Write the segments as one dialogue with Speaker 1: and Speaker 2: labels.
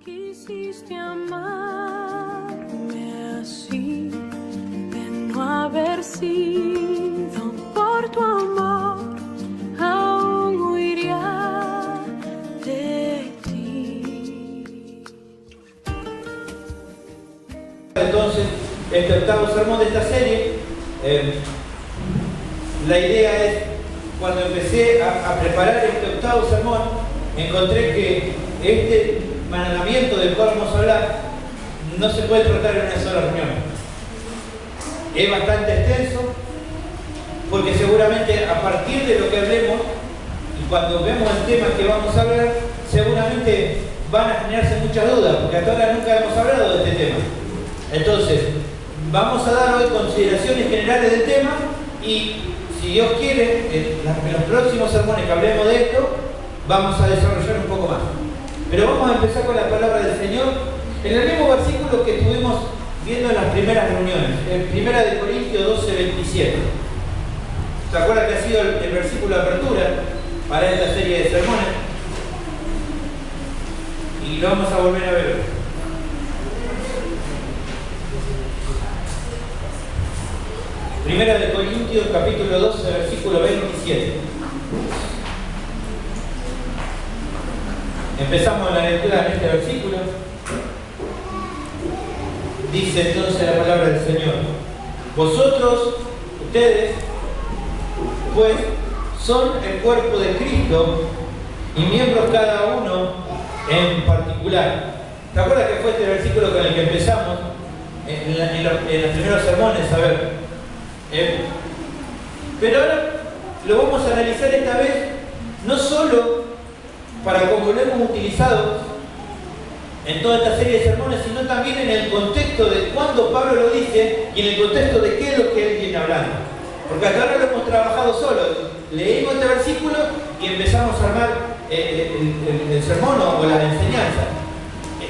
Speaker 1: Quisiste amarme así, de no haber sido por tu amor, aún huiría de ti.
Speaker 2: Entonces, este octavo sermón de esta serie, la idea es, cuando empecé a preparar este octavo sermón, encontré que este mandamiento del cual vamos a hablar no se puede tratar en una sola reunión. Es bastante extenso, porque seguramente a partir de lo que hablemos y cuando vemos el tema que vamos a hablar, seguramente van a generarse muchas dudas, porque hasta ahora nunca hemos hablado de este tema. Entonces, vamos a dar hoy consideraciones generales del tema y, si Dios quiere, en los próximos sermones que hablemos de esto, vamos a desarrollar un poco más. Pero vamos a empezar con la palabra del Señor en el mismo versículo que estuvimos viendo en las primeras reuniones, en 1 Corintios 12:27. ¿Se acuerdan que ha sido el versículo de apertura para esta serie de sermones? Y lo vamos a volver a ver hoy. 1 Corintios capítulo 12, versículo 27. Empezamos la lectura en este versículo. Dice entonces la palabra del Señor: vosotros, ustedes, pues, son el cuerpo de Cristo y miembros cada uno en particular. ¿Te acuerdas que fue este versículo con el que empezamos en los primeros sermones? A ver. Pero ahora lo vamos a analizar esta vez, no solo para como lo hemos utilizado en toda esta serie de sermones, sino también en el contexto de cuándo Pablo lo dice y en el contexto de qué es lo que él viene hablando. Porque hasta ahora lo hemos trabajado solo. Leímos este versículo y empezamos a armar el sermón o la enseñanza.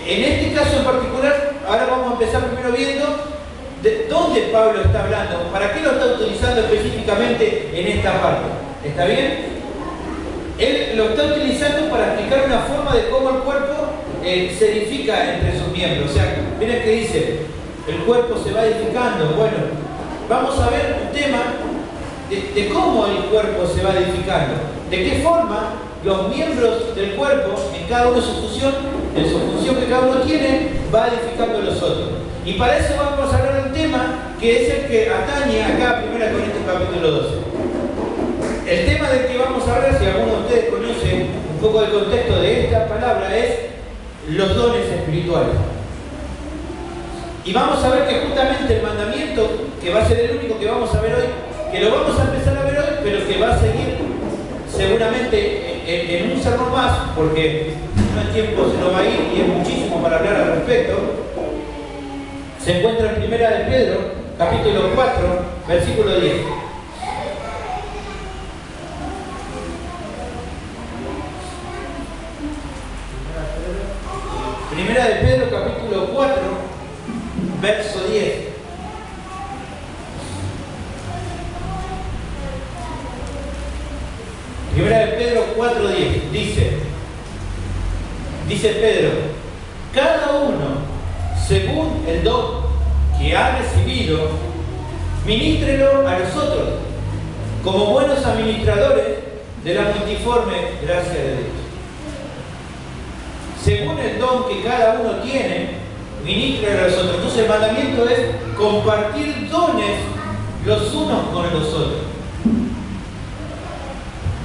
Speaker 2: En este caso en particular, ahora vamos a empezar primero viendo de dónde Pablo está hablando, para qué lo está utilizando específicamente en esta parte. ¿Está bien? Él lo está utilizando para explicar una forma de cómo el cuerpo se edifica entre sus miembros. O sea, miren que dice, el cuerpo se va edificando. Bueno, vamos a ver un tema de cómo el cuerpo se va edificando. De qué forma los miembros del cuerpo, en cada uno de su función, en su función que cada uno tiene, va edificando a los otros. Y para eso vamos a hablar de un tema que es el que atañe acá a 1 Corintios capítulo 12. El tema del que vamos a hablar, si alguno de ustedes conoce un poco del contexto de esta palabra, es los dones espirituales. Y vamos a ver que justamente el mandamiento, que va a ser el único que vamos a ver hoy, que lo vamos a empezar a ver hoy, pero que va a seguir seguramente en un sermón más, porque no hay tiempo, se nos va a ir y es muchísimo para hablar al respecto. Se encuentra en 1 de Pedro, capítulo 4, versículo 10. Primera de Pedro, capítulo 4, verso 10. Primera de Pedro 4:10 dice Pedro: cada uno según el don que ha recibido, ministrelo a nosotros como buenos administradores de la multiforme gracia de Dios. Según el don que cada uno tiene, ministrelo a nosotros. Entonces el mandamiento es compartir dones los unos con los otros.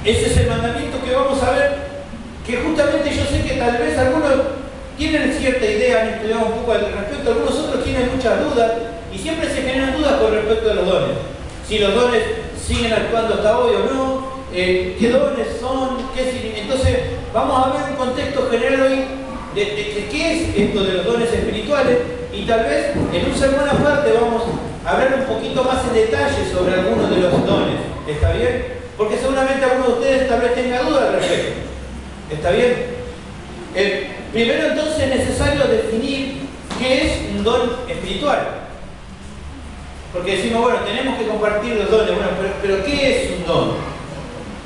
Speaker 2: Ese es el mandamiento que vamos a ver, que justamente yo sé que tal vez algunos tienen cierta idea, han estudiado un poco al respecto, algunos otros tienen muchas dudas y siempre se generan dudas con respecto a los dones. Si los dones siguen actuando hasta hoy o no, qué dones son, entonces vamos a ver un contexto general hoy de qué es esto de los dones espirituales y tal vez en un sermón aparte vamos a hablar un poquito más en detalle sobre algunos de los dones. ¿Está bien? Porque seguramente alguno de ustedes tal vez tenga dudas al respecto. ¿Está bien? Primero entonces es necesario definir qué es un don espiritual. Porque decimos, bueno, tenemos que compartir los dones. Bueno, pero ¿qué es un don?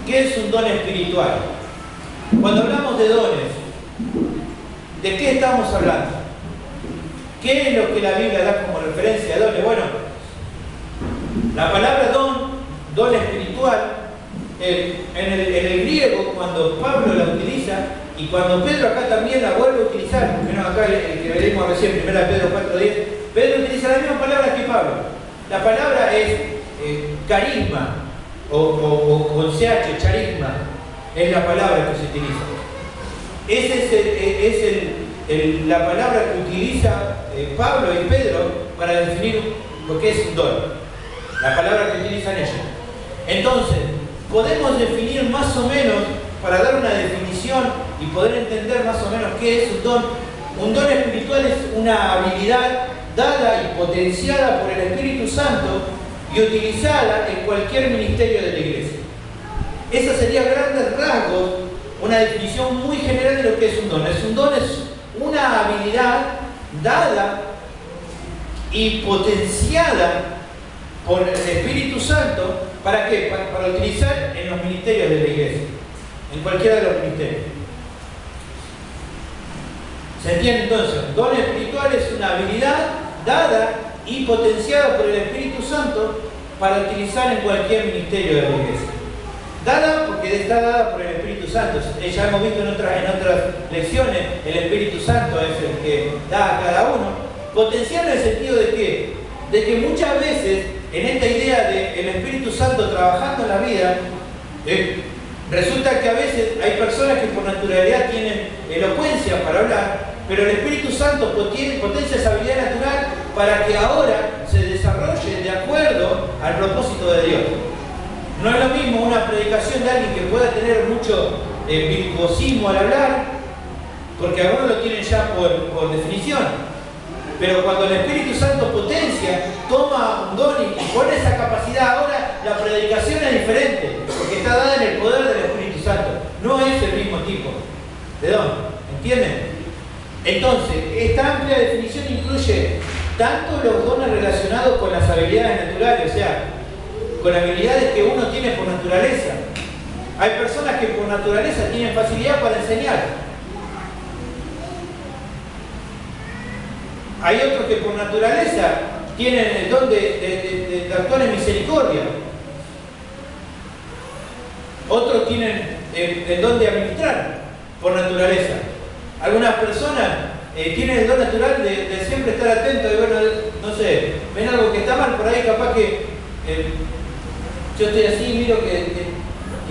Speaker 2: ¿Qué es un don espiritual? Cuando hablamos de dones, ¿de qué estamos hablando? ¿Qué es lo que la Biblia da como referencia a dones? Bueno, la palabra don espiritual, en el griego, cuando Pablo la utiliza, y cuando Pedro acá también la vuelve a utilizar, porque no, acá el que veremos recién, 1 Pedro 4:10, Pedro utiliza la misma palabra que Pablo. La palabra es carisma, o con CH, charisma, es la palabra que se utiliza. Esa es la palabra que utiliza Pablo y Pedro para definir lo que es un don. La palabra que utilizan ellos. Entonces, podemos definir más o menos, para dar una definición y poder entender más o menos qué es un don. Un don espiritual es una habilidad dada y potenciada por el Espíritu Santo y utilizada en cualquier ministerio de la iglesia. Esa sería a grandes rasgos una definición muy general de lo que es un don. Un don es una habilidad dada y potenciada por el Espíritu Santo. ¿Para qué? Para utilizar en los ministerios de la iglesia, en cualquiera de los ministerios. ¿Se entiende entonces? Don espiritual es una habilidad dada y potenciada por el Espíritu Santo para utilizar en cualquier ministerio de la iglesia. Dada porque está dada por el Espíritu Santo. Ya hemos visto en otras lecciones, el Espíritu Santo es el que da a cada uno. Potencial en el sentido de que muchas veces en esta idea del Espíritu Santo trabajando en la vida, resulta que a veces hay personas que por naturalidad tienen elocuencia para hablar, pero el Espíritu Santo potencia esa habilidad natural para que ahora se desarrolle de acuerdo al propósito de Dios. No es lo mismo una predicación de alguien que pueda tener mucho virtuosismo al hablar, porque algunos lo tienen ya por definición. Pero cuando el Espíritu Santo potencia, toma un don y pone esa capacidad, ahora la predicación es diferente, porque está dada en el poder del Espíritu Santo. No es el mismo tipo de don, ¿entienden? Entonces, esta amplia definición incluye tanto los dones relacionados con las habilidades naturales, o sea, con habilidades que uno tiene por naturaleza. Hay personas que por naturaleza tienen facilidad para enseñar. Hay otros que por naturaleza tienen el don de actuar en misericordia. Otros tienen el don de administrar por naturaleza. Algunas personas tienen el don natural de siempre estar atentos, de bueno, no sé, ven algo que está mal por ahí, capaz que yo estoy así, miro que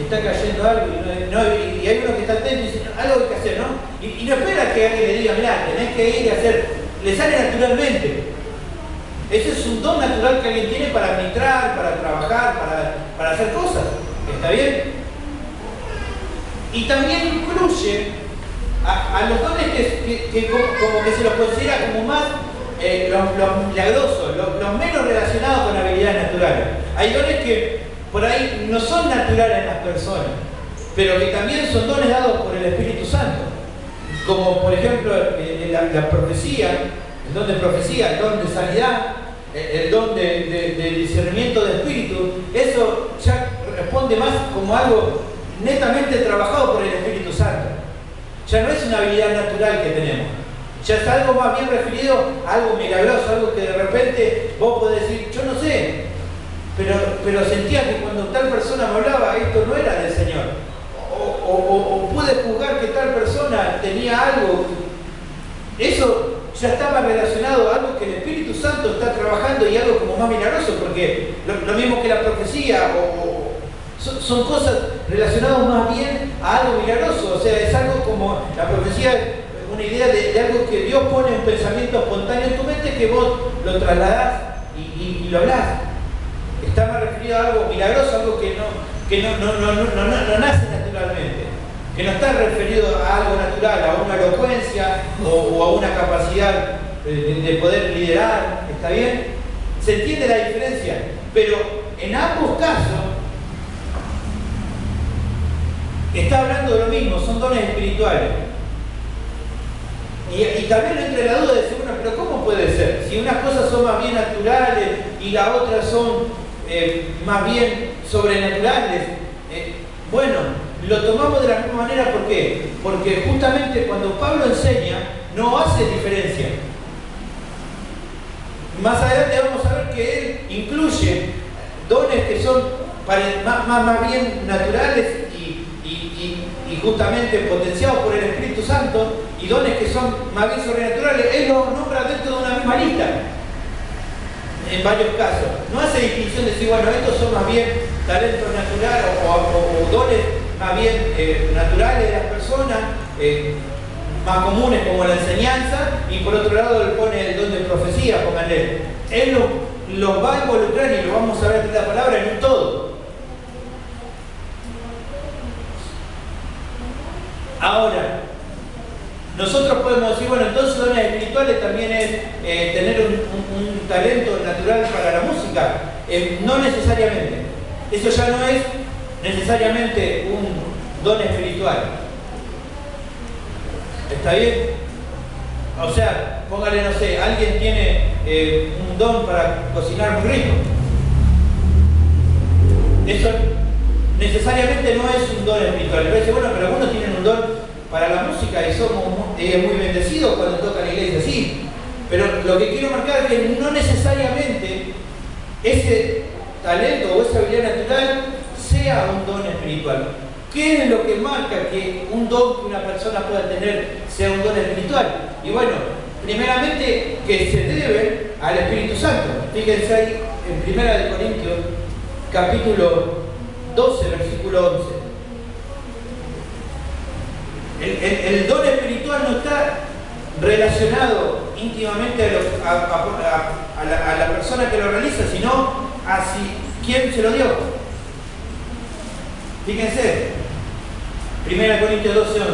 Speaker 2: está cayendo algo y hay uno que está atento y dice, algo hay que hacer, ¿no? Y no espera que alguien le diga, mirá, tenés que ir y hacer. Le sale naturalmente. Ese es un don natural que alguien tiene para administrar, para trabajar, para hacer cosas. ¿Está bien? Y también incluye a los dones que como que se los considera como más los milagrosos, los menos relacionados con habilidades naturales. Hay dones que por ahí no son naturales en las personas, pero que también son dones dados por el Espíritu Santo. Como por ejemplo la profecía, el don de profecía, el don de sanidad, el don de discernimiento de espíritu. Eso ya responde más como algo netamente trabajado por el Espíritu Santo. Ya no es una habilidad natural que tenemos, ya es algo más bien referido a algo milagroso, algo que de repente vos podés decir, yo no sé, pero sentía que cuando tal persona me hablaba, esto no era del Señor. O pude juzgar que tal persona tenía algo. Eso ya estaba relacionado a algo que el Espíritu Santo está trabajando y algo como más milagroso, porque lo mismo que la profecía son cosas relacionadas más bien a algo milagroso. O sea, es algo como la profecía, una idea de algo que Dios pone un pensamiento espontáneo en tu mente que vos lo trasladás y lo hablás. Está más referido a algo milagroso, algo que no nace naturalmente, que no está referido a algo natural, a una elocuencia o a una capacidad de poder liderar. ¿Está bien? ¿Se entiende la diferencia? Pero en ambos casos está hablando de lo mismo, son dones espirituales. Y también entre la duda de decir, bueno, pero ¿cómo puede ser? Si unas cosas son más bien naturales y las otras son más bien sobrenaturales. Bueno, lo tomamos de la misma manera. ¿Por qué? Porque justamente cuando Pablo enseña, no hace diferencia. Más adelante vamos a ver que él incluye dones que son más bien naturales y justamente potenciados por el Espíritu Santo, y dones que son más bien sobrenaturales. Él los nombra dentro de una misma lista, en varios casos. No hace distinción de decir, bueno, estos son más bien talentos naturales o dones más bien naturales de las personas, más comunes como la enseñanza, y por otro lado le pone el don de profecía, pónganle. Él los va a involucrar, y lo vamos a ver en la palabra, en un todo. Ahora, nosotros podemos decir, bueno, entonces dones espirituales también es tener un talento natural para la música. No necesariamente. Eso ya no es necesariamente un don espiritual. ¿Está bien? O sea, póngale, no sé, alguien tiene un don para cocinar muy rico. Eso necesariamente no es un don espiritual. Pero dice, bueno, pero algunos tienen un don para la música y somos muy bendecidos cuando tocan la iglesia, sí. Pero lo que quiero marcar es que no necesariamente ese talento o esa habilidad natural sea un don espiritual. ¿Qué es lo que marca que un don que una persona pueda tener sea un don espiritual? Y bueno, primeramente que se debe al Espíritu Santo. Fíjense ahí en 1 Corintios, capítulo 12, versículo 11. El don espiritual no está relacionado íntimamente a la persona que lo realiza, sino a quién se lo dio. Fíjense, 1 Corintios 12, 11.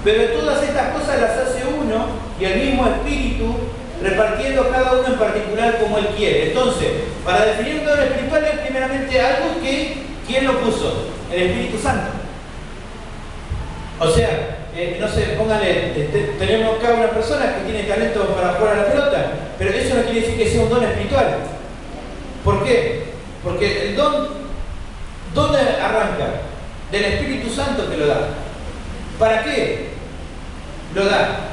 Speaker 2: Pero todas estas cosas las hace uno y el mismo Espíritu, repartiendo cada uno en particular como Él quiere. Entonces, para definir un don espiritual es primeramente algo que, ¿quién lo puso? El Espíritu Santo. O sea, no sé, póngale, tenemos acá una persona que tiene talento para jugar a la pelota, pero eso no quiere decir que sea un don espiritual. ¿Por qué? Porque el don, ¿dónde arranca? Del Espíritu Santo que lo da. ¿Para qué lo da?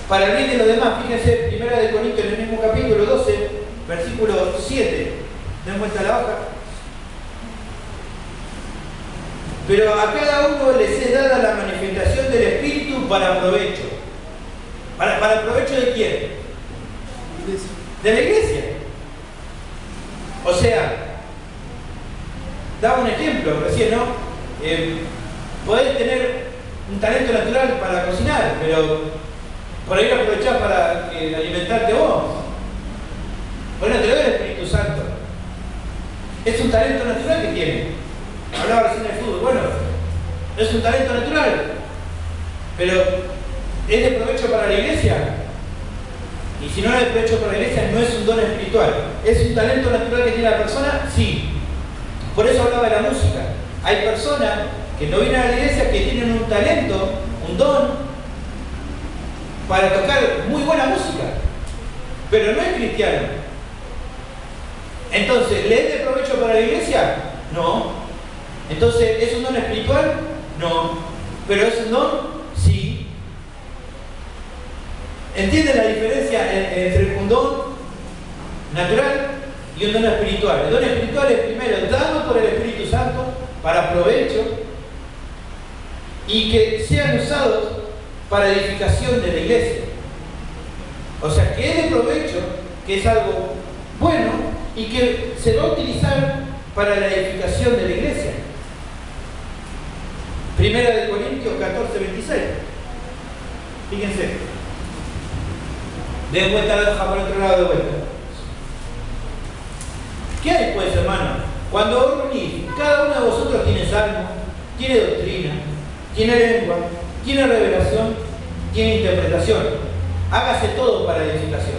Speaker 2: Para el bien de los demás. Fíjense, 1 Corintios, en el mismo capítulo 12, versículo 7. ¿Den vuelta la hoja? Pero a cada uno les es dada la manifestación del Espíritu para provecho. ¿Para provecho de quién? De la iglesia. O sea, daba un ejemplo recién, ¿no? Podés tener un talento natural para cocinar, pero por ahí lo aprovechás para alimentarte vos. Bueno, te lo da el Espíritu Santo. Es un talento natural que tiene. Hablaba recién del fútbol. Bueno, es un talento natural, pero ¿es de provecho para la iglesia? Y si no es de provecho para la iglesia, no es un don espiritual. ¿Es un talento natural que tiene la persona? Sí. Por eso hablaba de la música. Hay personas que no vienen a la iglesia que tienen un talento, un don, para tocar muy buena música, pero no es cristiano. Entonces, ¿le es de provecho para la iglesia? No. Entonces, ¿es un don espiritual? No. ¿Pero es un don? Sí. ¿Entienden la diferencia entre un don natural y un don espiritual? El don espiritual es primero dado por el Espíritu Santo para provecho y que sean usados para edificación de la iglesia. O sea, que es de provecho, que es algo bueno y que se va a utilizar para la edificación de la iglesia. 1 Corintios 14, 26. Fíjense. Den vuelta la hoja por otro lado de vuelta. ¿Qué hay pues, hermano? Cuando os reunís, cada uno de vosotros tiene salmo, tiene doctrina, tiene lengua, tiene revelación, tiene interpretación. Hágase todo para edificación.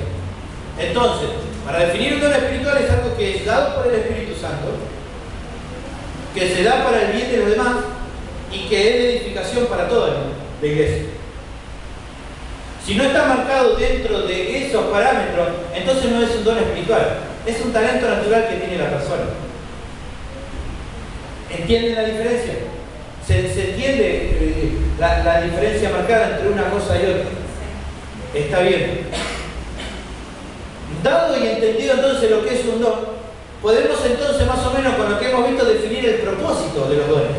Speaker 2: Entonces, para definir un don espiritual es algo que es dado por el Espíritu Santo, que se da para el bien de los demás y que es de edificación para toda la iglesia. Si no está marcado dentro de esos parámetros, entonces no es un don espiritual, es un talento natural que tiene la persona. ¿Entienden la diferencia? ¿Se entiende la diferencia marcada entre una cosa y otra? Está bien. Dado y entendido entonces lo que es un don, podemos entonces más o menos con lo que hemos visto definir el propósito de los dones.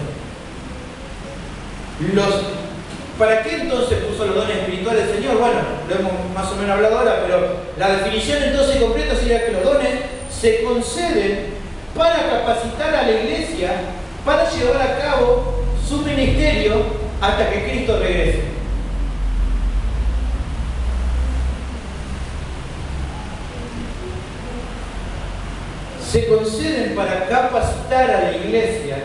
Speaker 2: ¿Para qué entonces puso los dones espirituales el Señor? Bueno, lo hemos más o menos hablado ahora, pero la definición entonces completa sería que los dones se conceden para capacitar a la iglesia para llevar a cabo su ministerio hasta que Cristo regrese. Se conceden para capacitar a la iglesia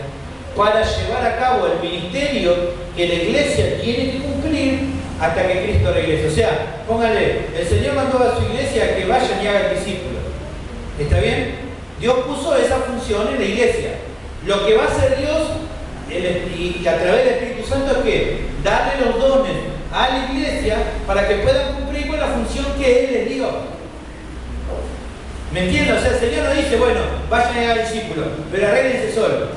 Speaker 2: para llevar a cabo el ministerio que la iglesia tiene que cumplir hasta que Cristo regrese. O sea, póngale, el Señor mandó a su iglesia que vayan y hagan discípulos. ¿Está bien? Dios puso esa función en la iglesia. Lo que va a hacer Dios y a través del Espíritu Santo es que darle los dones a la iglesia para que puedan cumplir con la función que Él les dio. ¿Me entienden? O sea, el Señor no dice, bueno, vayan a hacer discípulos, pero arréglense solos.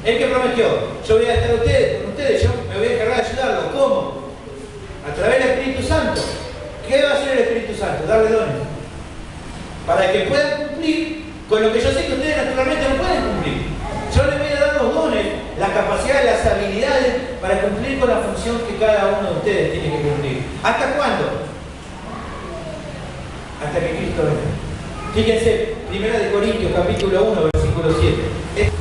Speaker 2: Él que prometió, yo voy a estar con ustedes, yo me voy a encargar de ayudarlos. ¿Cómo? A través del Espíritu Santo. ¿Qué va a hacer el Espíritu Santo? Darle dones. Para que puedan cumplir con lo que yo sé que ustedes naturalmente no pueden cumplir. Yo les voy a dar los dones, las capacidades, las habilidades para cumplir con la función que cada uno de ustedes tiene que cumplir. ¿Hasta cuándo? Hasta que Cristo venga. Fíjense, 1 Corintios capítulo 1, versículo 7.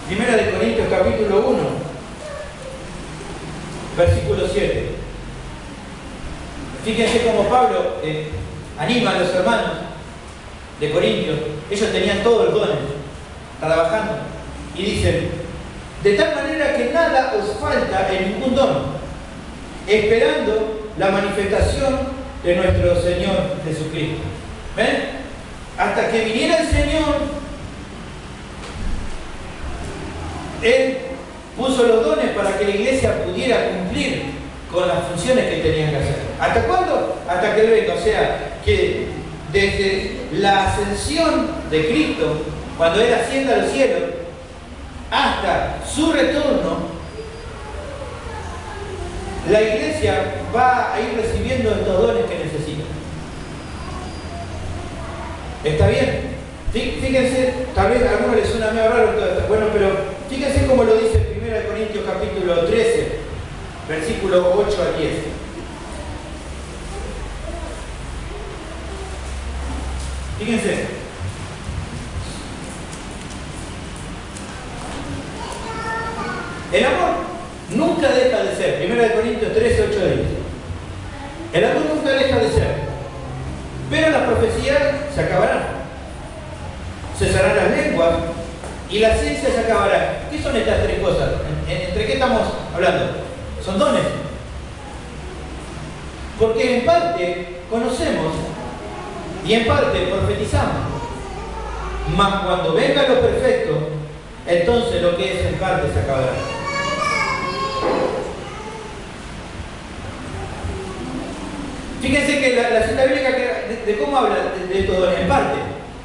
Speaker 2: Primera de Corintios capítulo 1, versículo 7. Fíjense cómo Pablo anima a los hermanos de Corintios. Ellos tenían todos los dones, trabajando. Y dicen, de tal manera que nada os falta en ningún don, esperando la manifestación de nuestro Señor Jesucristo. ¿Ven? Hasta que viniera el Señor, Él puso los dones para que la iglesia pudiera cumplir con las funciones que tenían que hacer. ¿Hasta cuándo? Hasta que Él venga. O sea, que desde la ascensión de Cristo, cuando Él ascienda a los cielos, hasta su retorno, la iglesia va a ir recibiendo estos dones que necesita. ¿Está bien? Fíjense, tal vez a algunos les suena medio raro todo esto. Bueno, pero fíjense cómo lo dice 1 Corintios capítulo 13, versículo 8 al 10. Fíjense. El amor nunca deja de ser. 1 Corintios 13, 8 al 10. El amor nunca deja de ser. Pero las profecías se acabarán. Cesarán las lenguas y la ciencia se acabará. ¿Qué son estas tres cosas? ¿Entre qué estamos hablando? Son dones. Porque en parte conocemos y en parte profetizamos. Mas cuando venga lo perfecto, entonces lo que es en parte se acabará. Fíjense que la cita bíblica de cómo habla de estos dones.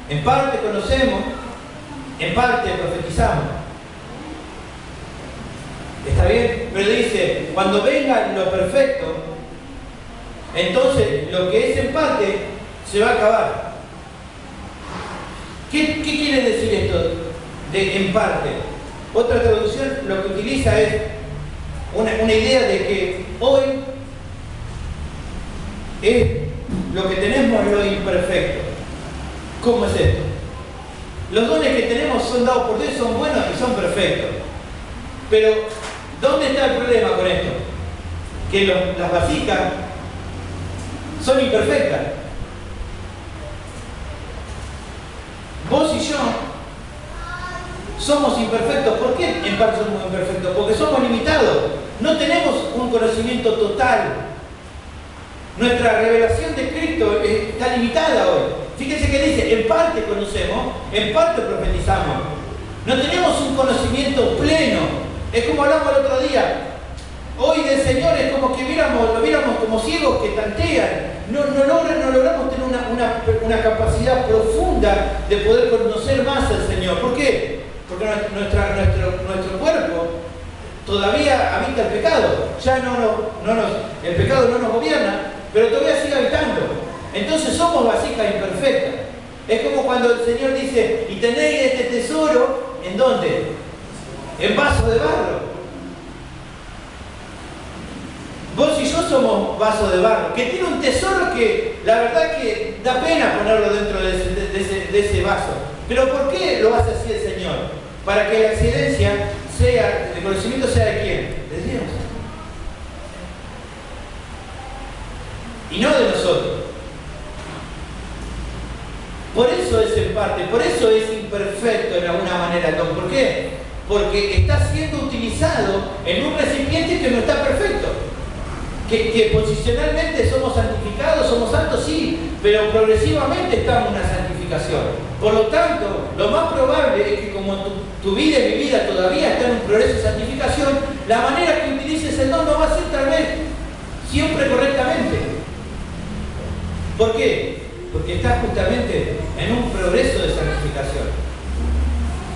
Speaker 2: En parte conocemos, en parte profetizamos. ¿Está bien? Pero dice, cuando venga lo perfecto, entonces lo que es en parte se va a acabar. ¿Qué quiere decir esto de en parte? Otra traducción lo que utiliza es una idea de que hoy es lo que tenemos lo imperfecto. ¿Cómo es esto? Los dones que tenemos son dados por Dios, son buenos y son perfectos. Pero, ¿dónde está el problema con esto? Que las vasijas son imperfectas. Vos y yo somos imperfectos. ¿Por qué en parte somos imperfectos? Porque somos limitados. No tenemos un conocimiento total. Nuestra revelación de Cristo está limitada hoy. Fíjense que dice, en parte conocemos, en parte profetizamos. No tenemos un conocimiento pleno. Es como hablamos el otro día. hoy del Señor es como que lo viéramos como ciegos que tantean. No logramos tener una capacidad profunda de poder conocer más al Señor. ¿Por qué? Porque nuestro cuerpo todavía habita el pecado. Ya el pecado no nos gobierna, pero todavía sigue habitando. Entonces somos vasijas imperfectas. Es como cuando el Señor dice, y tenéis este tesoro, ¿en dónde? En vasos de barro. Vos y yo somos vasos de barro, que tiene un tesoro que la verdad que da pena ponerlo dentro de ese vaso. ¿Pero por qué lo hace así el Señor? Para que la excelencia sea, el conocimiento sea de quién? De Dios. Y no de nosotros. Por eso es en parte, por eso es imperfecto en alguna manera. ¿Por qué? Porque está siendo utilizado en un recipiente que no está perfecto. Que posicionalmente somos santificados, somos santos, sí, pero progresivamente estamos en una santificación. Por lo tanto, lo más probable es que como tu vida y mi vida todavía está en un progreso de santificación, la manera que utilices el don no va a ser tal vez siempre correctamente. ¿Por qué? Porque estás justamente en un progreso de santificación.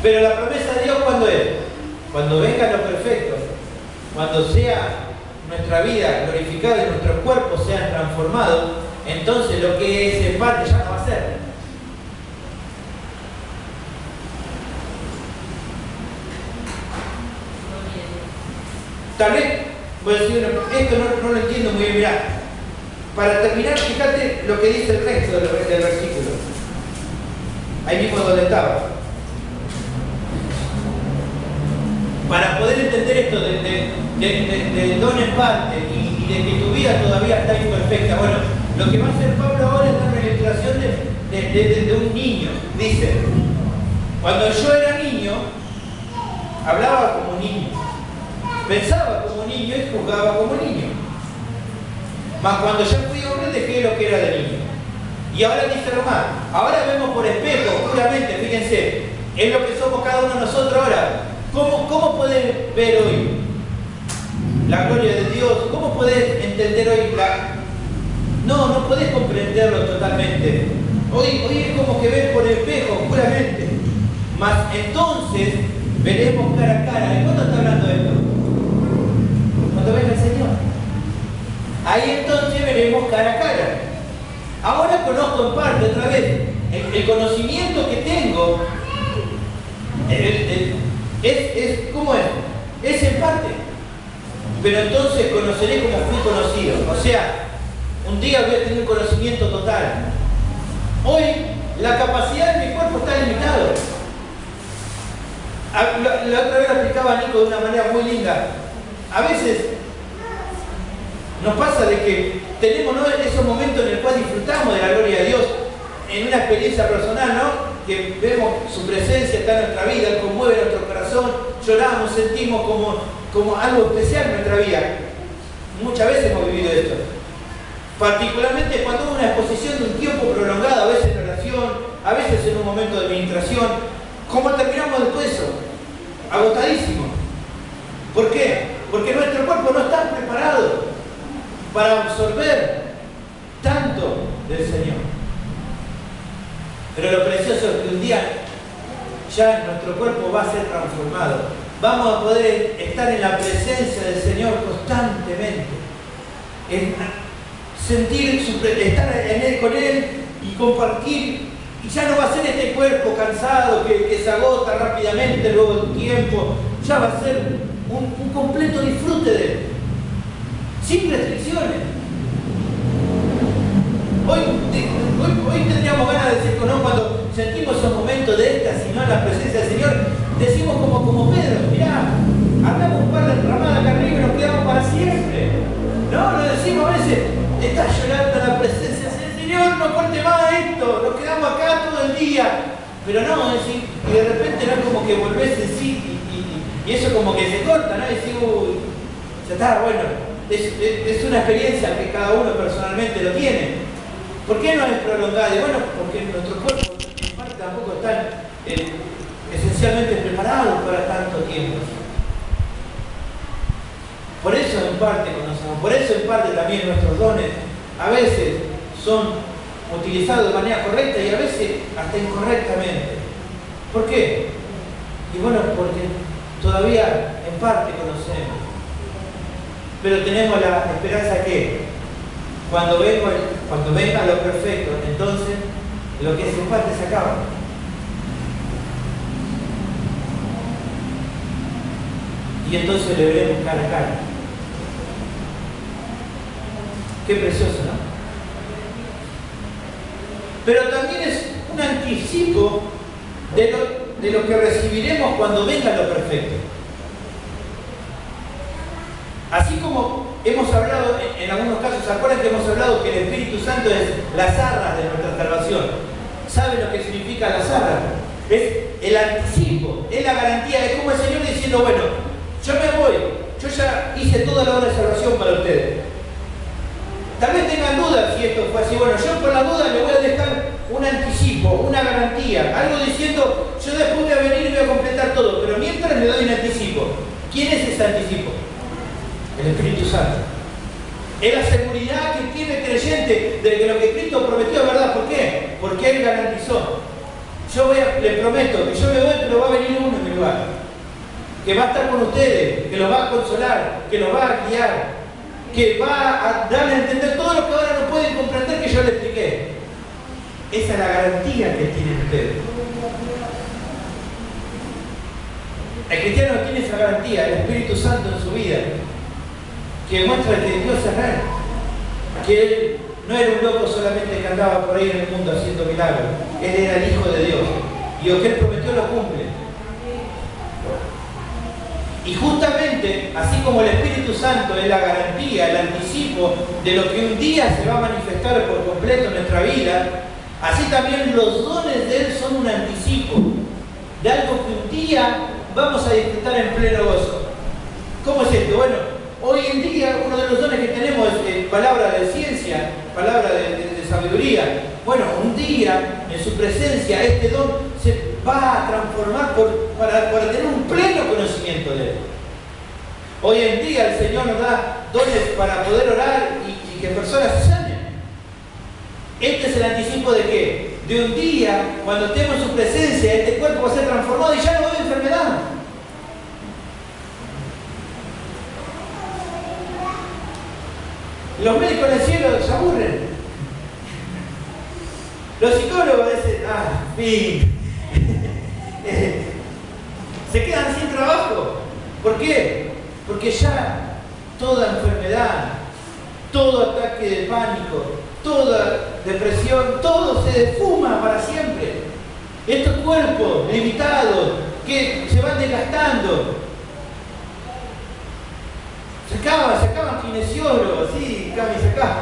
Speaker 2: Pero la promesa de Dios, ¿cuándo es? Cuando venga lo perfecto, cuando sea nuestra vida glorificada y nuestros cuerpos sean transformados, entonces lo que es en parte ya no va a ser. Tal vez, voy a decir, esto no lo entiendo muy bien, mirá. Para terminar, fíjate lo que dice el resto del versículo. Ahí mismo donde estaba. Para poder entender esto del don en parte y de que tu vida todavía está imperfecta. Bueno, lo que va a hacer Pablo ahora es dar una ilustración de un niño. Dice, cuando yo era niño, hablaba como niño, pensaba como niño y juzgaba como niño. Mas cuando yo fui hombre dejé lo que era de niño. Y ahora dice lo más, ahora vemos por espejo, puramente, fíjense, es lo que somos cada uno de nosotros ahora. ¿Cómo podés ver hoy la gloria de Dios? ¿Cómo podés entender hoy No podés comprenderlo totalmente. Hoy es como que ves por espejo, puramente. Mas entonces veremos cara a cara. ¿Y cuándo está hablando de esto? Cuando venga el Señor. Ahí entonces veremos cara a cara. Ahora conozco en parte otra vez. El conocimiento que tengo ¿cómo es? Es en parte. Pero entonces conoceré como fui conocido. O sea, un día voy a tener un conocimiento total. Hoy la capacidad de mi cuerpo está limitada. La otra vez lo explicaba Nico de una manera muy linda. A veces nos pasa de que tenemos esos momentos en los cuales disfrutamos de la gloria de Dios en una experiencia personal, ¿no? Que vemos su presencia, está en nuestra vida, conmueve nuestro corazón, lloramos, sentimos como algo especial en nuestra vida. Muchas veces hemos vivido esto. Particularmente cuando hubo una exposición de un tiempo prolongado, a veces en oración, a veces en un momento de administración. ¿Cómo terminamos después de eso? Agotadísimo. ¿Por qué? Porque nuestro cuerpo no está preparado para absorber tanto del Señor. Pero lo precioso es que un día ya nuestro cuerpo va a ser transformado. Vamos a poder estar en la presencia del Señor constantemente. Estar con Él y compartir. Y ya no va a ser este cuerpo cansado que se agota rápidamente luego de un tiempo. Ya va a ser un completo disfrute de Él. Sin restricciones. Hoy tendríamos ganas de decir, ¿no? Cuando sentimos esos momentos de éxtasis, ¿no? En la presencia del Señor, decimos como Pedro, mirá, andamos un par de enramadas acá arriba y nos quedamos para siempre. No, lo decimos a veces, estás llorando en la presencia del Señor, no corte más esto, nos quedamos acá todo el día. Pero no, es decir, y de repente no como que volvés en sí y eso como que se corta, ¿no? Y decís, uy, ya está, bueno, es una experiencia que cada uno personalmente lo tiene. ¿Por qué no es prolongada? Bueno, porque nuestro cuerpo en parte tampoco está esencialmente preparado para tanto tiempo. Por eso en parte conocemos, por eso en parte también nuestros dones a veces son utilizados de manera correcta y a veces hasta incorrectamente. ¿Por qué? Y bueno, porque todavía en parte conocemos. Pero tenemos la esperanza que cuando venga lo perfecto, entonces lo que es en parte se acaba. Y entonces le veremos cara a cara. Qué precioso, ¿no? Pero también es un anticipo de lo que recibiremos cuando venga lo perfecto. Así como hemos hablado en algunos casos, ¿se acuerdan que hemos hablado que el Espíritu Santo es las arras de nuestra salvación? ¿Saben lo que significa las arras? Es el anticipo, es la garantía, es como el Señor diciendo, bueno, yo me voy, yo ya hice toda la obra de salvación para ustedes. Tal vez tengan dudas si esto fue así. Bueno, yo por la duda le voy a dejar un anticipo, una garantía, algo diciendo, yo después voy a venir y voy a completar todo, pero mientras le doy un anticipo. ¿Quién es ese anticipo? El Espíritu Santo. Es la seguridad que tiene el creyente de que lo que Cristo prometió es verdad. ¿Por qué? Porque Él garantizó. Le prometo que yo me voy, pero va a venir uno en mi lugar, que va a estar con ustedes, que los va a consolar, que los va a guiar, que va a darle a entender todo lo que ahora no pueden comprender que yo les expliqué. Esa es la garantía que tienen ustedes. El cristiano tiene esa garantía, el Espíritu Santo en su vida, que muestra que Dios es real, que Él no era un loco solamente que andaba por ahí en el mundo haciendo milagros. Él era el Hijo de Dios, y lo que Él prometió lo cumple. Y justamente, así como el Espíritu Santo es la garantía, el anticipo de lo que un día se va a manifestar por completo en nuestra vida, así también los dones de Él son un anticipo de algo que un día vamos a disfrutar en pleno gozo. ¿Cómo es esto? Bueno, hoy en día uno de los dones que tenemos es palabra de ciencia, palabra de sabiduría. Bueno, un día en su presencia este don se va a transformar para tener un pleno conocimiento de Él. Hoy en día el Señor nos da dones para poder orar y que personas se sanen. Este es el anticipo de qué? De un día, cuando estemos en su presencia, este cuerpo va a ser transformado y ya no va a haber enfermedad. Los médicos en el cielo se aburren. Los psicólogos dicen, fin. Se quedan sin trabajo. ¿Por qué? Porque ya toda enfermedad, todo ataque de pánico, toda depresión, todo se desfuma para siempre. Estos cuerpos limitados que se van desgastando. Se acaban kinesiólogos, sí, acá y se acá.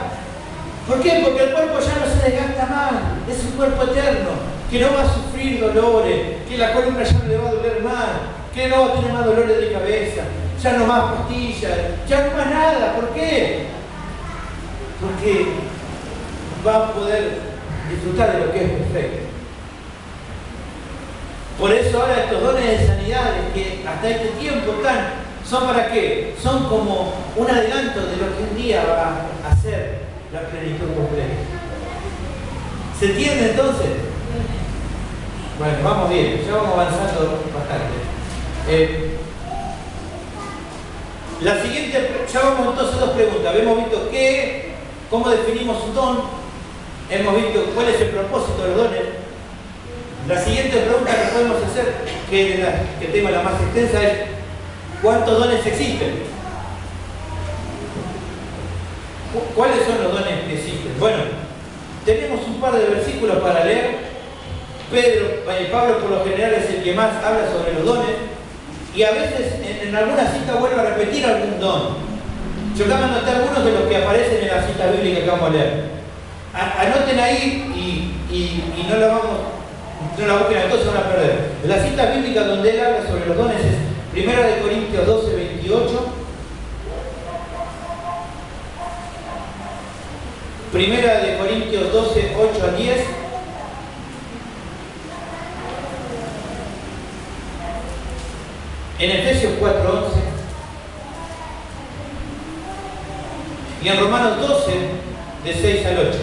Speaker 2: ¿Por qué? Porque el cuerpo ya no se desgasta más. Es un cuerpo eterno, que no va a sufrir dolores, que la columna ya no le va a doler más, que no va a tener más dolores de cabeza, ya no más pastillas, ya no más nada. ¿Por qué? Porque va a poder disfrutar de lo que es perfecto. Por eso ahora estos dones de sanidad que hasta este tiempo ¿son para qué? Son como un adelanto de lo que un día va a ser la plenitud completa. ¿Se entiende entonces? Bueno, vamos bien, ya vamos avanzando bastante. La siguiente, ya vamos entonces a dos preguntas. Hemos visto cómo definimos un don, hemos visto cuál es el propósito de los dones. La siguiente pregunta que podemos hacer, que tengo la más extensa, es ¿cuántos dones existen? ¿Cuáles son los dones que existen? Bueno, tenemos un par de versículos para leer. Pablo por lo general es el que más habla sobre los dones, y a veces en alguna cita vuelve a repetir algún don. Yo acabo de anotar algunos de los que aparecen en la cita bíblica que vamos a leer. Anoten ahí y no la busquen, entonces van a perder. La cita bíblica donde él habla sobre los dones es 1 Corintios 12, 28. 1 Corintios 12, 8 a 10. En Efesios 4, 11. y en Romanos 12, de 6 al 8.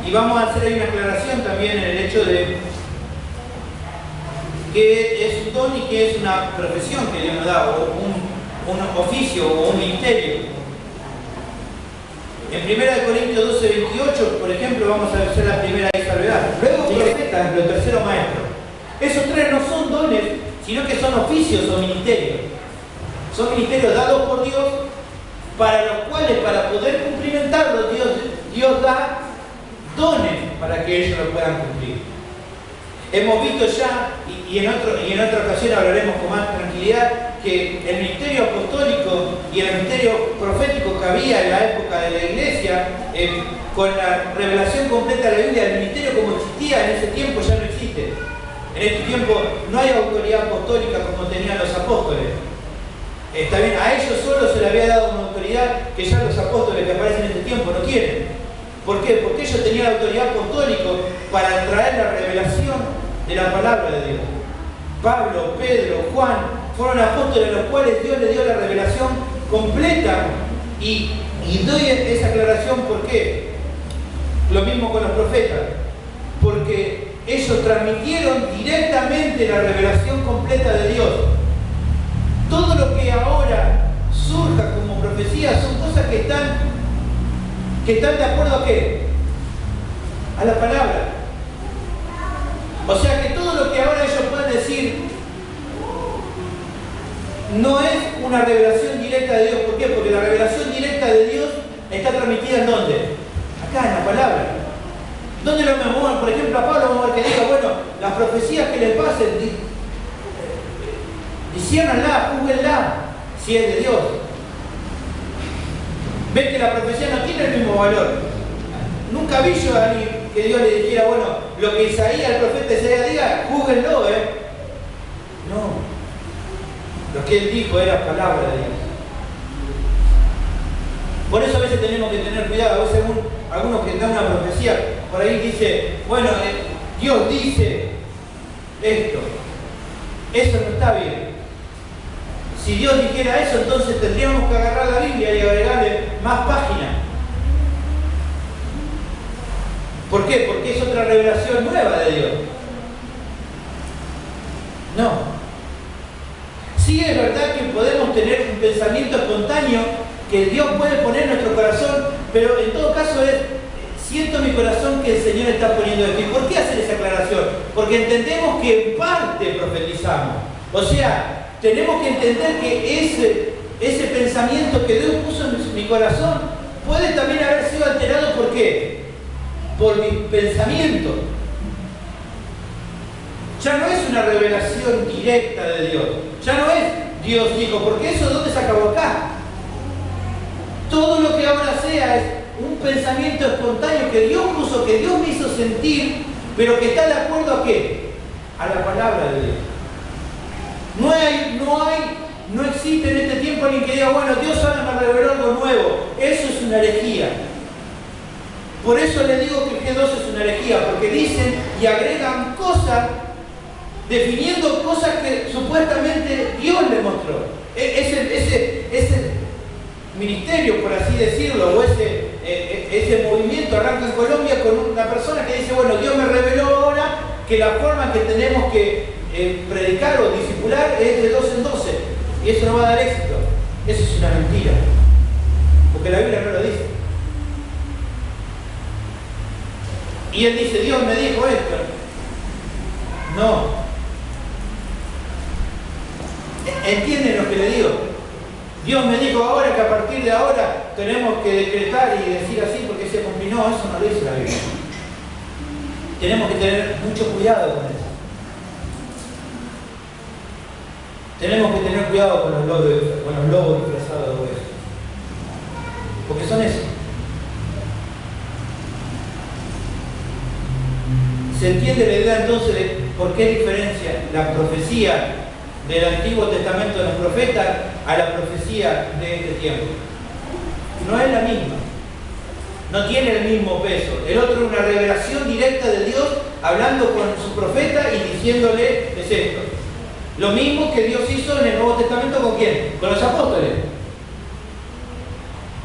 Speaker 2: Y vamos a hacer ahí una aclaración también en el hecho de que es un don y que es una profesión que Dios nos da, o un oficio o un ministerio. En 1 Corintios 12, 28, por ejemplo, vamos a hacer la primera salvedad. Luego profetas, lo tercero maestro. Esos tres no son dones, sino que son oficios o ministerios. Son ministerios dados por Dios, para los cuales, para poder cumplimentarlos, Dios da dones para que ellos lo puedan cumplir. Hemos visto ya, y en otra ocasión hablaremos con más tranquilidad, que el ministerio apostólico y el ministerio profético que había en la época de la iglesia, con la revelación completa de la Biblia, el ministerio como existía en ese tiempo ya no existe. En este tiempo no hay autoridad apostólica como tenían los apóstoles. Está bien, a ellos solo se le había dado una autoridad que ya los apóstoles que aparecen en este tiempo no quieren. ¿Por qué? Porque ellos tenían la autoridad apostólica para traer la revelación de la palabra de Dios. Pablo, Pedro, Juan fueron apóstoles a los cuales Dios les dio la revelación completa. Y doy esa aclaración, ¿por qué? Lo mismo con los profetas. Porque ellos transmitieron directamente la revelación completa de Dios. Todo lo que ahora surja como profecía son cosas que están de acuerdo a qué? A la palabra. O sea que todo lo que ahora ellos pueden decir no es una revelación directa de Dios. ¿Por qué? Porque la revelación directa de Dios está transmitida ¿en dónde? Acá, en la palabra. ¿Dónde lo vemos? Por ejemplo, a Pablo vamos a ver que diga, bueno, las profecías que les pasen, disciérnanla, júzguenla, si es de Dios. Ven que la profecía no tiene el mismo valor. Nunca vi yo a alguien que Dios le dijera, bueno, lo que Isaías, el profeta Isaías diga, júzguenlo, No. Lo que él dijo era palabra de Dios. Por eso a veces tenemos que tener cuidado. A veces algunos que dan una profecía, por ahí dice, bueno, Dios dice esto. Eso no está bien. Si Dios dijera eso, entonces tendríamos que agarrar la Biblia y agregarle más páginas. ¿Por qué? Porque es otra revelación nueva de Dios. No. Sí es verdad que podemos tener un pensamiento espontáneo que Dios puede poner en nuestro corazón, pero en todo caso siento en mi corazón que el Señor está poniendo esto. ¿Y por qué hacer esa aclaración? Porque entendemos que en parte profetizamos. O sea, tenemos que entender que ese pensamiento que Dios puso en mi corazón puede también haber sido alterado. ¿Por qué? Por mi pensamiento. Ya no es una revelación directa de Dios. Ya no es Dios dijo, porque eso ¿dónde se acabó acá? Todo lo que ahora sea es un pensamiento espontáneo que Dios puso, que Dios me hizo sentir, pero que está de acuerdo a qué? A la palabra de Dios. No existe en este tiempo alguien que diga, bueno, Dios ahora me reveló algo nuevo. Eso es una herejía. Por eso les digo que el G2 es una herejía, porque dicen y agregan cosas, definiendo cosas que supuestamente Dios le mostró. Ese ministerio, por así decirlo, o ese movimiento arranca en Colombia con una persona que dice, bueno, Dios me reveló ahora que la forma que tenemos que predicar o discipular es de 12 en 12, y eso no va a dar éxito. Eso es una mentira, porque la Biblia no lo dice. Y él dice, Dios me dijo esto. No. ¿Entienden lo que le digo? Dios me dijo ahora que a partir de ahora tenemos que decretar y decir así porque se cumplió. No, eso no lo dice la Biblia. Tenemos que tener mucho cuidado con eso. Tenemos que tener cuidado con los lobos disfrazados de ovejas. Porque son eso. ¿Se entiende la idea entonces de por qué diferencia la profecía del Antiguo Testamento de los profetas a la profecía de este tiempo? No es la misma. No tiene el mismo peso. El otro es una revelación directa de Dios hablando con su profeta y diciéndole es esto. Lo mismo que Dios hizo en el Nuevo Testamento ¿con quién? Con los apóstoles.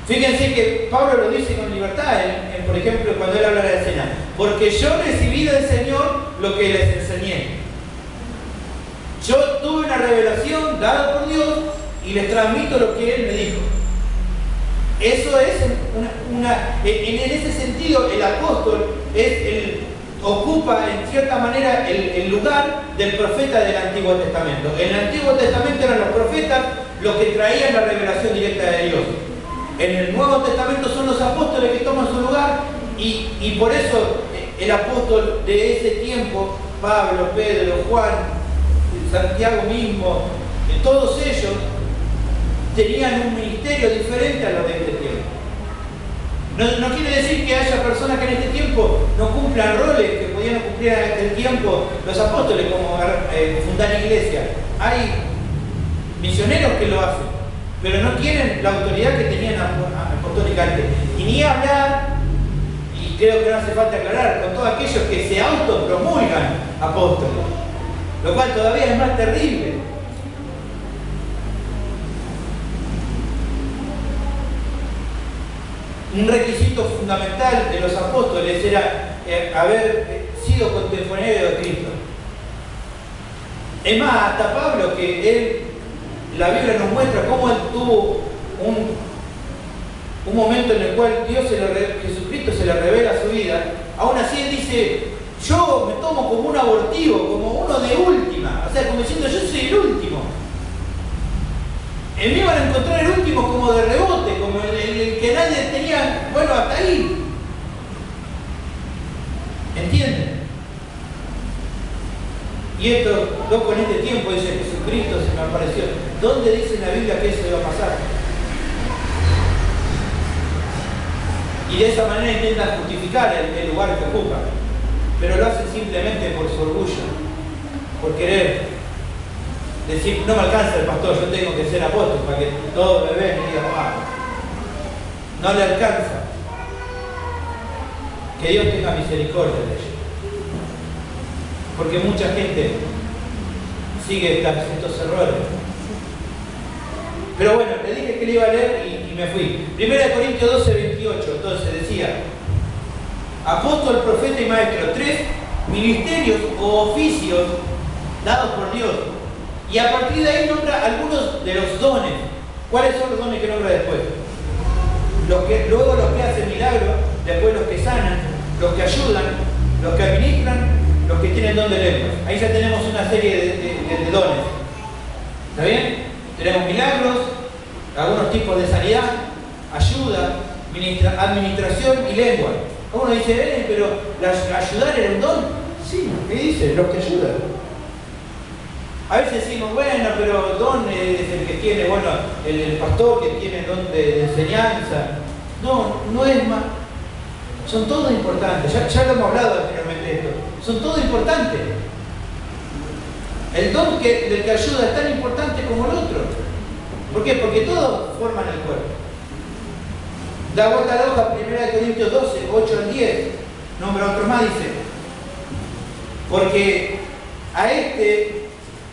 Speaker 2: Fíjense que Pablo lo dice con libertad, por ejemplo, cuando él habla de la cena. Porque yo recibí del Señor lo que les enseñé. Yo tuve una revelación dada por Dios y les transmito lo que Él me dijo. Eso es en ese sentido el apóstol ocupa en cierta manera el lugar del profeta del Antiguo Testamento. En el Antiguo Testamento eran los profetas los que traían la revelación directa de Dios. En el Nuevo Testamento son los apóstoles que toman su lugar y por eso el apóstol de ese tiempo, Pablo, Pedro, Juan, Santiago mismo, todos ellos tenían un ministerio diferente a lo de este tiempo. No quiere decir que haya personas que en este tiempo no cumplan roles que podían cumplir en aquel tiempo los apóstoles, como fundar iglesia. Hay misioneros que lo hacen, pero no tienen la autoridad que tenían apostólicamente. Y ni hablar, y creo que no hace falta aclarar, con todos aquellos que se autopromulgan apóstoles, lo cual todavía es más terrible. Un requisito fundamental de los apóstoles era haber sido contemporáneo de Cristo. Es más, hasta Pablo, que la Biblia nos muestra cómo él tuvo un momento en el cual Jesucristo se le revela a su vida. Aún así él dice, yo me tomo como un abortivo, como uno de última, o sea, como diciendo, yo soy el último. En mí van a encontrar el último como de rebote, como el que nadie tenía, bueno, hasta ahí. ¿Entienden? Y esto, loco, en este tiempo dice Jesucristo se me apareció. ¿Dónde dice en la Biblia que eso iba a pasar? Y de esa manera intentan justificar el lugar que ocupan. Pero lo hacen simplemente por su orgullo, por querer decir, no me alcanza el pastor, yo tengo que ser apóstol para que todos me vean y digan, no le alcanza. Que Dios tenga misericordia de ellos. Porque mucha gente sigue estos errores. Pero bueno, le dije que le iba a leer y me fui. 1 Corintios 12, 28, entonces decía, apóstol, profeta y maestro, 3 ministerios o oficios dados por Dios. Y a partir de ahí nombra algunos de los dones. ¿Cuáles son los dones que nombra después? Luego los que hacen milagros, después los que sanan, los que ayudan, los que administran, los que tienen don de lenguas. Ahí ya tenemos una serie de dones. ¿Está bien? Tenemos milagros, algunos tipos de sanidad, ayuda, administración y lengua. Uno dice, pero ayudar era un don. Sí, ¿qué dice? Los que ayudan. A veces decimos, bueno, pero don es el que tiene, bueno, el pastor que tiene don de enseñanza. No es más. Son todos importantes. Ya lo hemos hablado anteriormente de esto. Son todos importantes. El don del que ayuda es tan importante como el otro. ¿Por qué? Porque todos forman el cuerpo. Da vuelta a la hoja, 1 Corintios 12, 8 al 10. Nombra otro más, dice. Porque a este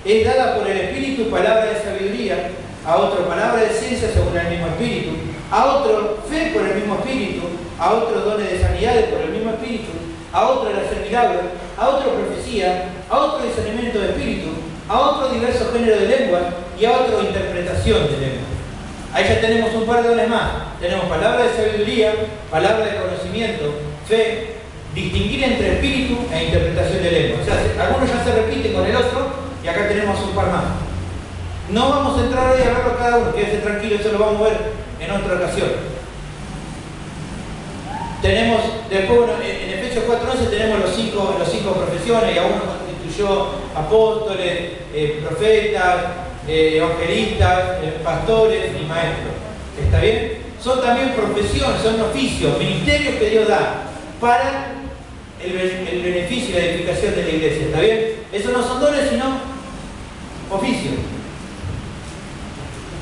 Speaker 2: es dada por el Espíritu palabra de sabiduría, a otro palabra de ciencia según el mismo Espíritu, a otro fe por el mismo Espíritu, a otro dones de sanidades por el mismo Espíritu, a otro el hacer milagros, a otro profecía, a otro discernimiento de espíritu, a otro diversos géneros de lengua y a otro interpretación de lengua. Ahí ya tenemos un par de dones más. Tenemos palabra de sabiduría, palabra de conocimiento, fe, distinguir entre espíritu e interpretación de lengua. O sea, algunos ya se repiten con el otro y acá tenemos un par más. No vamos a entrar hoy a verlo cada uno, quédese tranquilo, eso lo vamos a ver en otra ocasión. Tenemos, después, bueno, en Efesios 4:11 tenemos los cinco profesiones, y a uno constituyó apóstoles, profetas, evangelistas, pastores y maestros. ¿Está bien? Son también profesiones, son oficios, ministerios que Dios da para el beneficio y la edificación de la iglesia. ¿Está bien? Esos no son dones, sino oficios.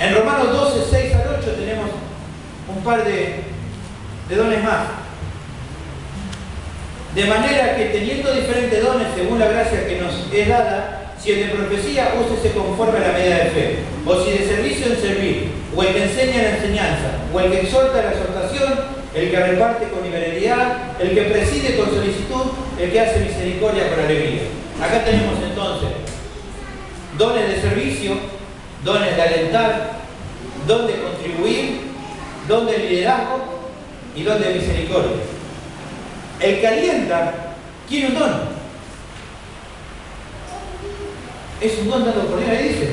Speaker 2: En Romanos 12, 6 al 8 tenemos un par de dones más. De manera que teniendo diferentes dones según la gracia que nos es dada, si el de profecía, úsese conforme a la medida de fe, o si de servicio en servir, o el que enseña la enseñanza, o el que exhorta en la exhortación, el que reparte con liberalidad, el que preside con solicitud, el que hace misericordia con alegría. Acá tenemos entonces dones de servicio, dones de alentar, don de contribuir, don de liderazgo y don de misericordia. El que alienta quiere un don. Es un don dado por Dios, ahí dice.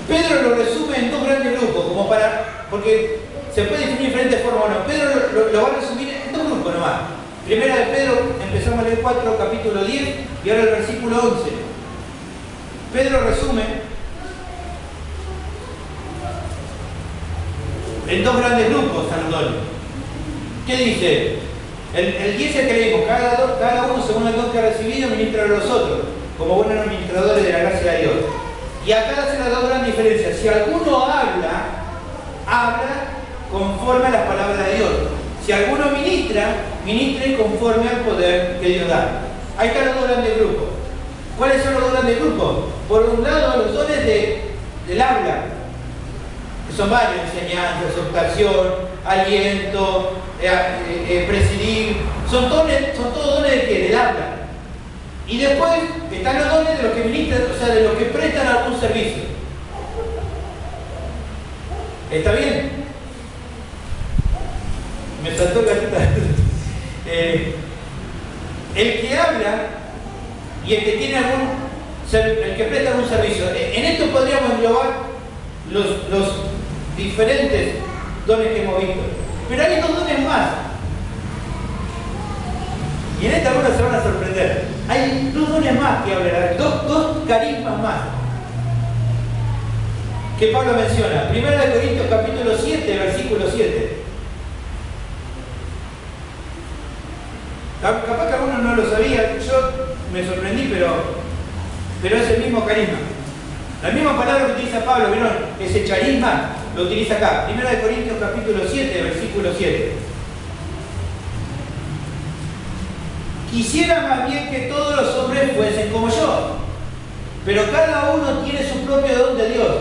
Speaker 2: Pedro lo resume en dos grandes grupos, porque se puede definir de diferentes formas. Bueno, Pedro lo va a resumir en dos grupos nomás. Primera de Pedro, empezamos a leer 4, capítulo 10, y ahora el versículo 11. Pedro resume en dos grandes grupos a los dones. ¿Qué dice? El 10 es el que leímos, cada uno según el don que ha recibido ministra a los otros, como buenos administradores de la gracia de Dios. Y acá hacen las dos grandes diferencias. Si alguno habla conforme a las palabras de Dios. Si alguno ministre conforme al poder que Dios da. Ahí están los dos grandes grupos. ¿Cuáles son los dos grandes grupos? Por un lado, los dones del habla, que son varios: enseñanza, exhortación, aliento, presidir. Son todos dones de ¿qué? Del habla. Y después están los dones de los que ministran, o sea, de los que prestan algún servicio. ¿Está bien? Me saltó la gatita. El que habla y el que tiene el que presta algún servicio. En esto podríamos englobar los diferentes dones que hemos visto. Pero hay dos dones más. Y en esta algunos se van a sorprender. Hay dos dones más que hablar, dos carismas más que Pablo menciona. Primera de Corintios capítulo 7, versículo 7. Capaz que algunos no lo sabía, yo me sorprendí, pero es el mismo carisma. La misma palabra que utiliza Pablo, ¿vieron? Ese charisma lo utiliza acá. Primera de Corintios capítulo 7, versículo 7. Quisiera más bien que todos los hombres fuesen como yo, pero cada uno tiene su propio don de Dios.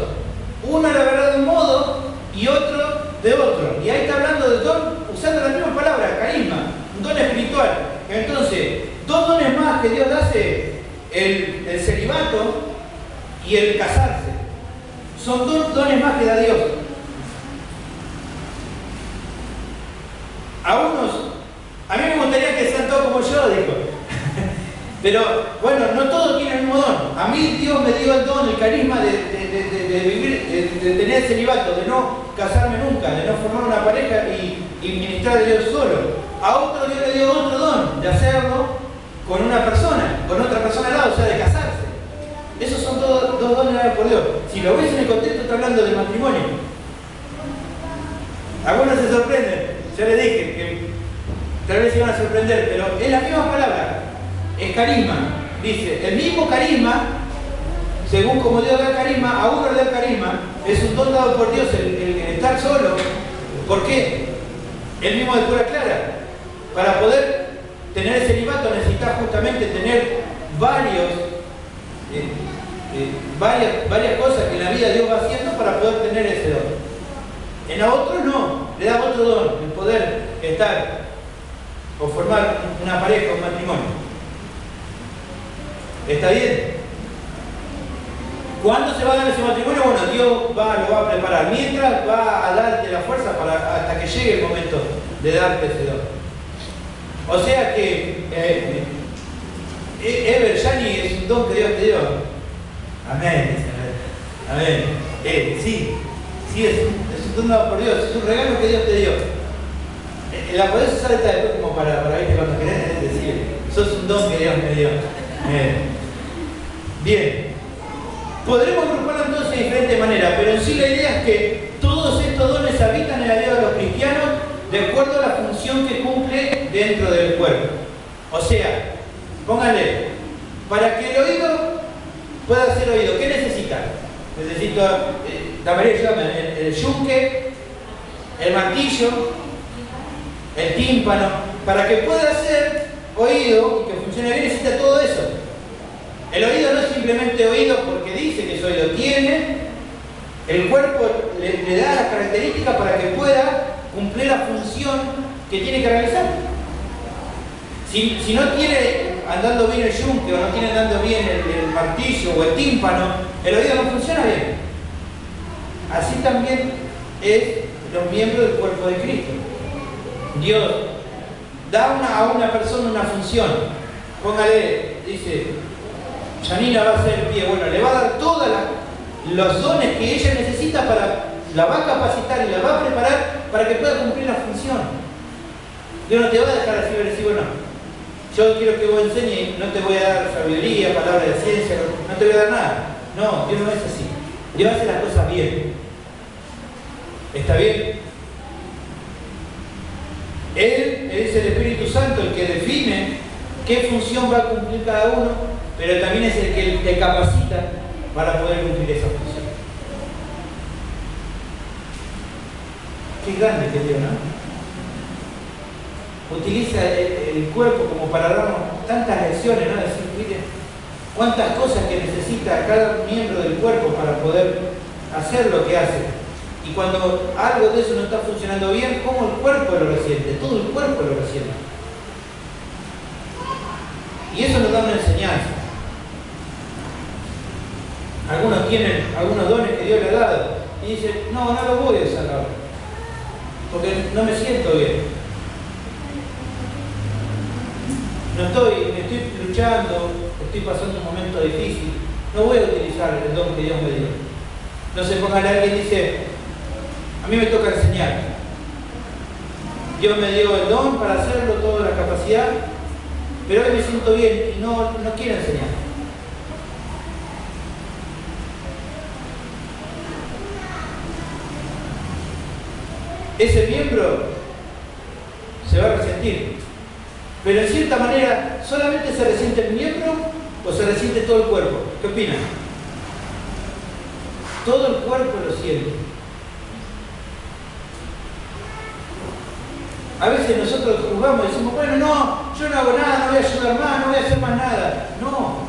Speaker 2: Uno la verdad de un modo y otro de otro. Y ahí está hablando de don usando la misma palabra, carisma, un don espiritual. Entonces, dos dones más que Dios hace: el celibato y el casarse. Son dos dones más que da Dios. A mí me gustaría que sean todos como yo, digo. Pero bueno, no todos tienen el mismo don. A mí Dios me dio el don, el carisma de vivir, de tener el celibato, de no casarme nunca, de no formar una pareja y ministrar a Dios solo. A otro Dios le dio otro don, de hacerlo con una persona, con otra persona al lado, o sea, de casarse. Esos son dos dones dados por Dios. Si lo ves en el contexto, está hablando de matrimonio. Algunos se sorprenden. Ya les dije que tal vez se van a sorprender, pero es la misma palabra. Es carisma. Dice, el mismo carisma, según como Dios da carisma, a uno le da carisma, es un don dado por Dios el estar solo. ¿Por qué? El mismo de pura clara. Para poder tener el celibato necesitas justamente tener varias cosas que en la vida Dios va haciendo para poder tener ese don. En a otros no, le da otro don, el poder estar o formar una pareja, un matrimonio. ¿Está bien? ¿Cuándo se va a dar ese matrimonio? Bueno, Dios lo va a preparar. Mientras va a darte la fuerza hasta que llegue el momento de darte ese don. O sea que Ever Yani es un don que Dios te dio. Amén. Amén. Sí, es un don dado por Dios, es un regalo que Dios te dio. La podés usar esta después como para viste cuando querés decir, sos un don que Dios me dio. Bien. Podremos agruparlo entonces de diferentes maneras, pero en sí la idea es que todos estos dones habitan en la vida de los cristianos de acuerdo a la función que cumple dentro del cuerpo. O sea, pónganle, para que el oído pueda ser oído, ¿qué necesita? Necesito, la María llama el yunque, el martillo, el tímpano. Para que pueda ser oído y que funcione bien necesita todo eso. El oído no es simplemente oído porque dice que es oído, tiene El cuerpo le da las características para que pueda cumplir la función que tiene que realizar. Si no tiene andando bien el yunque o no tiene andando bien el martillo o el tímpano, el oído no funciona bien. Así también es los miembros del cuerpo de Cristo. Dios da a una persona una función. Póngale, dice, Janina va a hacer el pie. Bueno, le va a dar todos los dones que ella necesita la va a capacitar y la va a preparar para que pueda cumplir la función. Dios no te va a dejar así, decir, bueno, yo quiero que vos enseñes, no te voy a dar sabiduría, palabra de ciencia, no te voy a dar nada. No, Dios no es así. Dios hace las cosas bien. ¿Está bien? Él es el Espíritu Santo el que define qué función va a cumplir cada uno, pero también es el que te capacita para poder cumplir esa función. Qué grande que Dios, ¿no? Utiliza el cuerpo como para darnos tantas lecciones, ¿no? Decir, mire, cuántas cosas que necesita cada miembro del cuerpo para poder hacer lo que hace. Y cuando algo de eso no está funcionando bien, ¿cómo el cuerpo lo resiente? Todo el cuerpo lo resiente. Y eso nos da una enseñanza. Algunos tienen algunos dones que Dios le ha dado y dicen, no los voy a usar ahora, porque no me siento bien. Me estoy luchando, estoy pasando un momento difícil, no voy a utilizar el don que Dios me dio. No se ponga a alguien y dice, a mí me toca enseñar. Dios me dio el don para hacerlo, toda la capacidad, pero hoy me siento bien y no quiero enseñar. Ese miembro se va a resentir. Pero en cierta manera, ¿solamente se resiente el miembro o se resiente todo el cuerpo? ¿Qué opinan? Todo el cuerpo lo siente. A veces nosotros juzgamos y decimos, bueno, no, yo no hago nada, no voy a ayudar más, no voy a hacer más nada. No.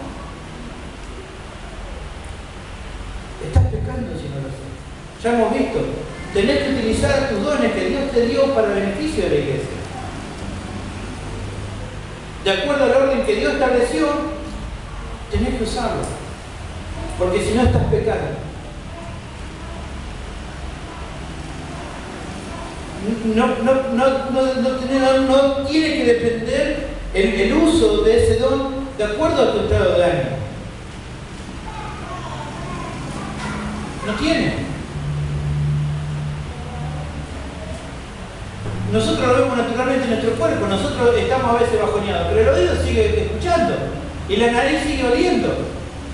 Speaker 2: Estás pecando si no lo haces. Ya hemos visto. Tenés que utilizar tus dones que Dios te dio para el beneficio de la iglesia. De acuerdo al orden que Dios estableció, tenés que usarlo. Porque si no estás pecando. No tiene que depender el uso de ese don de acuerdo a tu estado de ánimo. No tiene. Nosotros lo vemos naturalmente en nuestro cuerpo, nosotros estamos a veces bajoneados, pero el oído sigue escuchando, y la nariz sigue oliendo,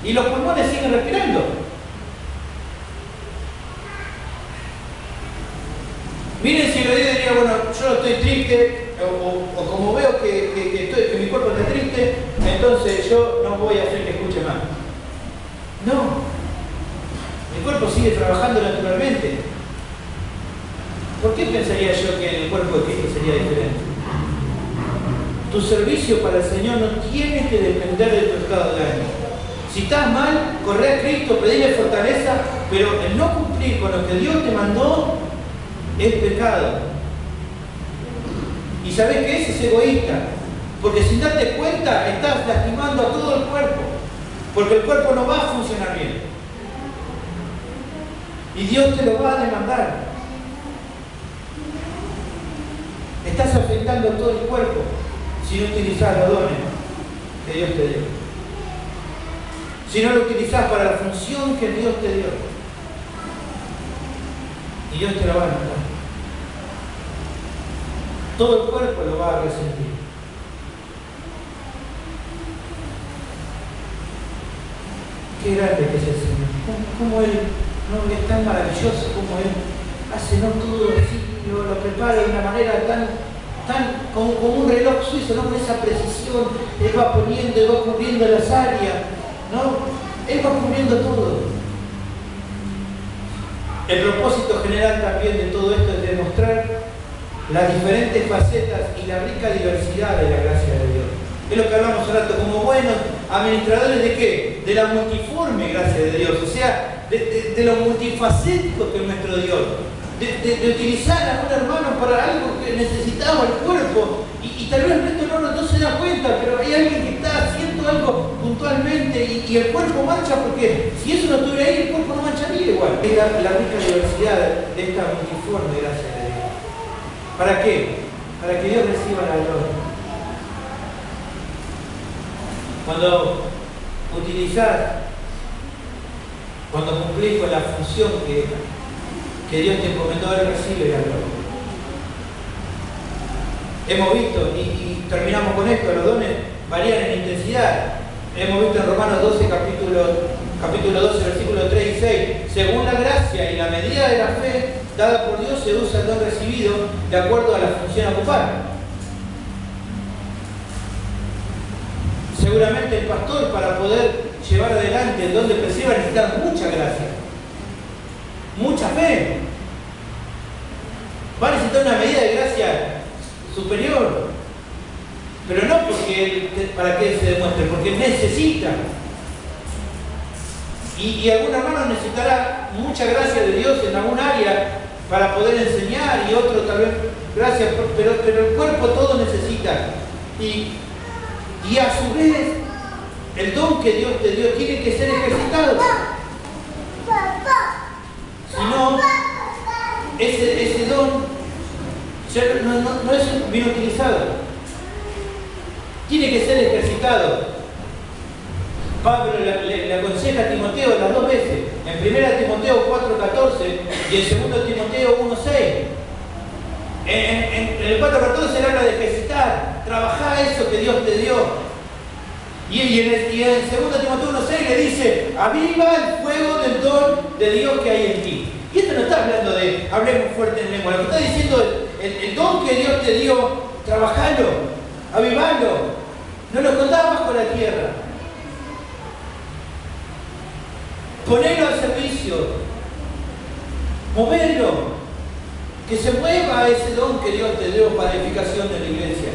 Speaker 2: y los pulmones siguen respirando. Miren si el oído diría, bueno, yo estoy triste, o como veo que mi cuerpo está triste, entonces yo no voy a hacer que escuche más. No, el cuerpo sigue trabajando naturalmente. ¿Por qué pensaría yo que el cuerpo de Cristo sería diferente? Tu servicio para el Señor no tiene que depender de tu estado de ánimo. Si estás mal, corre a Cristo, pedile fortaleza, pero el no cumplir con lo que Dios te mandó es pecado. Y sabes que ese es egoísta, porque sin darte cuenta estás lastimando a todo el cuerpo, porque el cuerpo no va a funcionar bien. Y Dios te lo va a demandar. Estás afectando a todo el cuerpo si no utilizas los dones que Dios te dio. Si no lo utilizas para la función que Dios te dio. Y Dios te la va a demandar. Todo el cuerpo lo va a resentir. Qué grande que es el Señor. ¿Cómo Él no es tan maravilloso como Él hace todo así? Lo prepara de una manera tan como un reloj suizo, ¿no? Con esa precisión, Él va poniendo y va cubriendo las áreas, ¿no? Él va cubriendo todo. El propósito general también de todo esto es demostrar las diferentes facetas y la rica diversidad de la gracia de Dios. Es lo que hablamos hace rato, como buenos administradores de qué? de la multiforme gracia de Dios, o sea, de lo multifacético que es nuestro Dios, de utilizar a un hermano para algo que necesitaba el cuerpo, y tal vez esto no se da cuenta, pero hay alguien que está haciendo algo puntualmente y el cuerpo marcha, porque si eso no estuviera ahí, el cuerpo no marcharía igual. Es la rica diversidad de esta multiforme gracia de Dios. ¿Para qué? Para que Dios reciba la gloria. Cuando utilizás, cuando cumplís con la función que Dios te encomendó, Él recibe la gloria. Hemos visto, y terminamos con esto, los dones varían en intensidad. Hemos visto en Romanos 12, capítulo 12, versículos 3 y 6, según la gracia y la medida de la fe dada por Dios se usa el don recibido de acuerdo a la función a ocupar. Seguramente el pastor, para poder llevar adelante el don de presión, va a necesitar mucha gracia, mucha fe. Va a necesitar una medida de gracia superior, pero no para que él se demuestre, porque necesita. Y algún hermano necesitará mucha gracia de Dios en algún área para poder enseñar, y otro tal vez gracias, pero el cuerpo todo necesita. Y a su vez, el don que Dios te dio tiene que ser ejercitado. Si no, ese don no es bien utilizado. Tiene que ser ejercitado. Pablo le aconseja a Timoteo las dos veces, en 1 Timoteo 4:14 y en 2 Timoteo 1:6. En el 4:14 él habla de ejercitar, trabajar eso que Dios te dio. Y en 2 Timoteo 1:6 le dice, aviva el fuego del don de Dios que hay en ti. Y esto no está hablando de hablemos fuerte en lengua, lo que está diciendo el don que Dios te dio, trabajalo, avivalo, no lo escondas bajo la tierra. Ponelo al servicio, moverlo, que se mueva ese don que Dios te dio para edificación de la iglesia.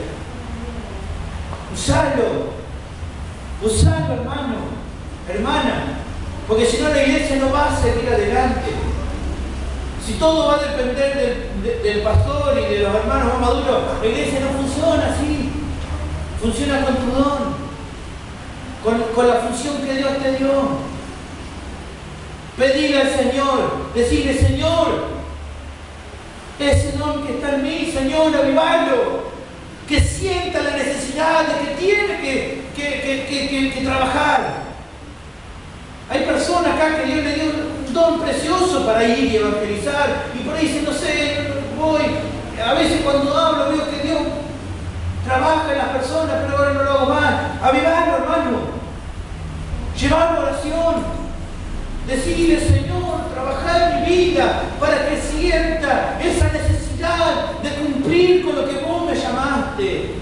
Speaker 2: Usalo, hermano, hermana, porque si no la iglesia no va a seguir adelante. Si todo va a depender del pastor y de los hermanos más maduros, la iglesia no funciona así. Funciona con tu don, con la función que Dios te dio. Pedirle al Señor, decirle, Señor, ese don que está en mí, Señor, avivalo, que sienta la necesidad de que tiene que trabajar. Hay personas acá que Dios le dio un don precioso para ir y evangelizar, y por ahí dicen, no sé, voy. A veces cuando hablo veo que Dios trabaja en las personas, pero ahora no lo hago más. Avivalo, hermano. Llevarlo a oración. Decirle, Señor, trabajar en mi vida para que sienta esa necesidad de cumplir con lo que vos me llamaste.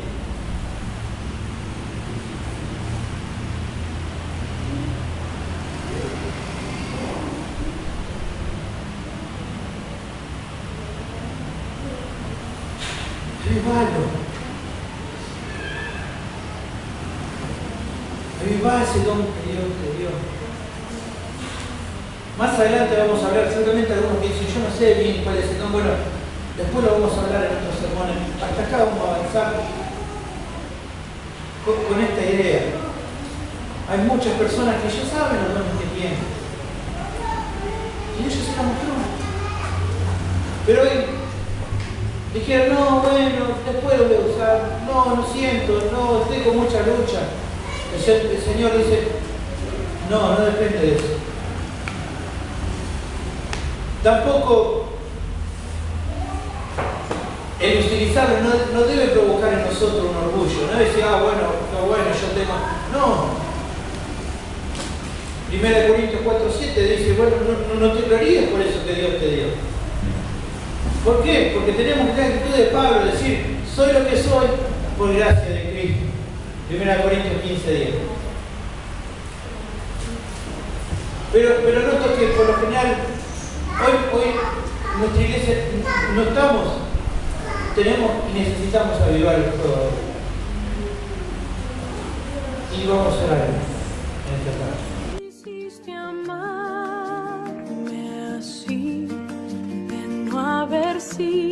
Speaker 2: Avivá ese don que Dios te dio. Más adelante vamos a hablar, seguramente algunos que dicen, yo no sé bien cuál es el don. Bueno, después lo vamos a hablar en otros sermones. Hasta acá vamos a avanzar con esta idea. Hay muchas personas que ya saben los dones que tienen. Y ellos se la mostró. Pero hoy dijeron, no, bueno, después lo voy a usar. No siento, no, estoy con mucha lucha. El Señor dice, no depende de eso. Tampoco el utilizarlo no debe provocar en nosotros un orgullo. No decir, bueno, yo tengo. No. 1 Corintios 4:7 dice, bueno, no te gloríes por eso que Dios te dio. ¿Por qué? Porque tenemos que tener actitud de Pablo, decir, soy lo que soy por gracia de Cristo. 1 Corintios 15:10. Pero noto que por lo general, hoy nuestra iglesia tenemos y necesitamos avivar el fuego. Y vamos a orar en esta tarde.
Speaker 1: quisiste amarme así, de no haber sido